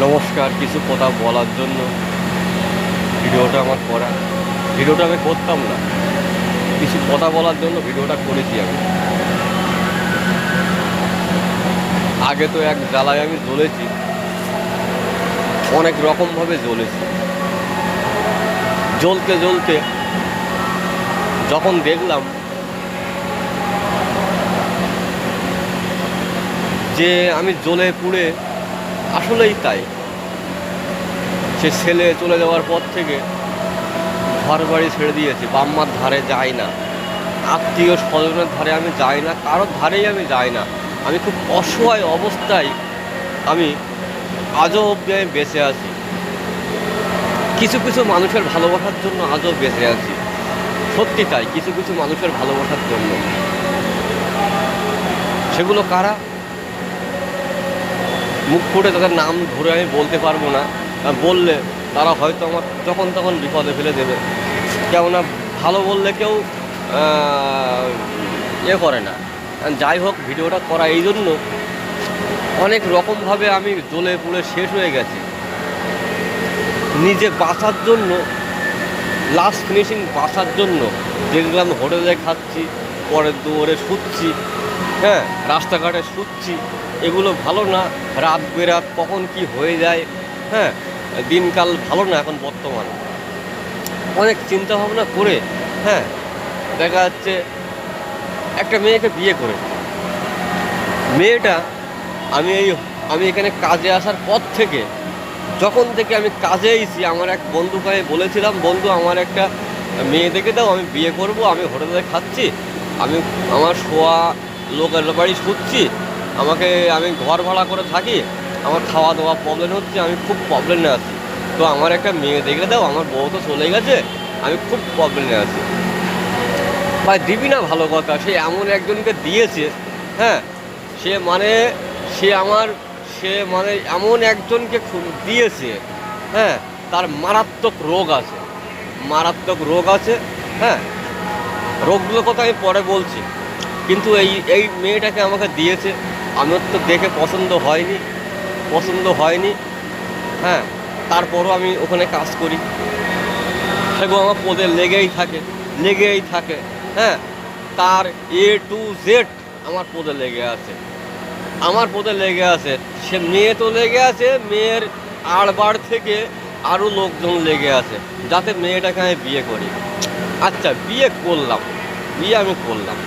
নমস্কার। কিছু কথা বলার জন্য ভিডিওটা আমার করা। ভিডিওটা আমি করতাম না, কিছু কথা বলার জন্য ভিডিওটা করেছি আমি। আগে তো এক জ্বালায় আমি জ্বলেছি, অনেক রকমভাবে জ্বলেছি। জ্বলতে জ্বলতে যখন দেখলাম যে আমি জ্বলে পুড়ে, আসলেই তাই, সে ছেলে চলে যাওয়ার পর থেকে ঘর বাড়ি ছেড়ে দিয়েছি, বাম্মার ধারে যাই না, আত্মীয় স্বজনের ধারে আমি যাই না, কারোর ধারেই আমি যাই না। আমি খুব অসহায় অবস্থায় আমি আজও অবধি আমি বেঁচে আছি। কিছু কিছু মানুষের ভালোবাসার জন্য আজও বেঁচে আছি, সত্যি তাই। কিছু কিছু মানুষের ভালোবাসার জন্য, সেগুলো কারা মুখ ফুটে তাদের নাম ধরে আমি বলতে পারবো না, বললে তারা হয়তো আমার যখন তখন বিপদে ফেলে দেবে। কেননা ভালো বললে কেউ করে না। যাই হোক, ভিডিওটা করা এই জন্য, অনেক রকমভাবে আমি জ্বলে পুড়ে শেষ হয়ে গেছি। নিজে বাঁচার জন্য, লাস্ট ফিনিশিং বাঁচার জন্য দেখলাম হোটেলে খাচ্ছি, পরের দুয়ারে শুচ্ছি, হ্যাঁ, রাস্তাঘাটে শুচ্ছি। এগুলো ভালো না। রাত বেরাত কখন কি হয়ে যায়, হ্যাঁ, দিনকাল ভালো না এখন বর্তমান। অনেক চিন্তা ভাবনা করে, হ্যাঁ, দেখা যাচ্ছে একটা মেয়েকে বিয়ে করে, মেয়েটা আমি এখানে কাজে আসার পর থেকে, যখন থেকে আমি কাজে এসেছি, আমার এক বন্ধুকে আমি বলেছিলাম, বন্ধু আমার একটা মেয়ে দেখে দাও, আমি বিয়ে করব, আমি হোটেলে খাচ্ছি, আমি আমার শোয়া লোকের বাড়ি শুচ্ছি, আমি ঘর ভাড়া করে থাকি, আমার খাওয়া দাওয়া প্রবলেম হচ্ছে, আমি খুব প্রবলেমে আছি, তো আমার একটা মেয়ে দেখে দাও, আমার বউ তো চলে গেছে, আমি খুব প্রবলেমে আছি। ভাই দিবি না, ভালো কথা, সে এমন একজনকে দিয়েছে, হ্যাঁ, সে মানে সে এমন একজনকে দিয়েছে, হ্যাঁ, তার মারাত্মক রোগ আছে, মারাত্মক রোগ আছে, হ্যাঁ, রোগগুলোর কথা আমি পরে বলছি। কিন্তু এই মেয়েটাকে আমাকে দিয়েছে, আমার তো দেখে পছন্দ হয়নি, হ্যাঁ, তারপরও আমি ওখানে কাজ করি, সেগুলো আমার পদে লেগেই থাকে, হ্যাঁ, তার A to Z আমার পদে লেগে আছে, সে মেয়ে তো লেগে আছে, মেয়ের আড়বার থেকে আরও লোকজন লেগে আছে, যাতে মেয়েটাকে আমি বিয়ে করি। আচ্ছা, বিয়ে আমি করলাম,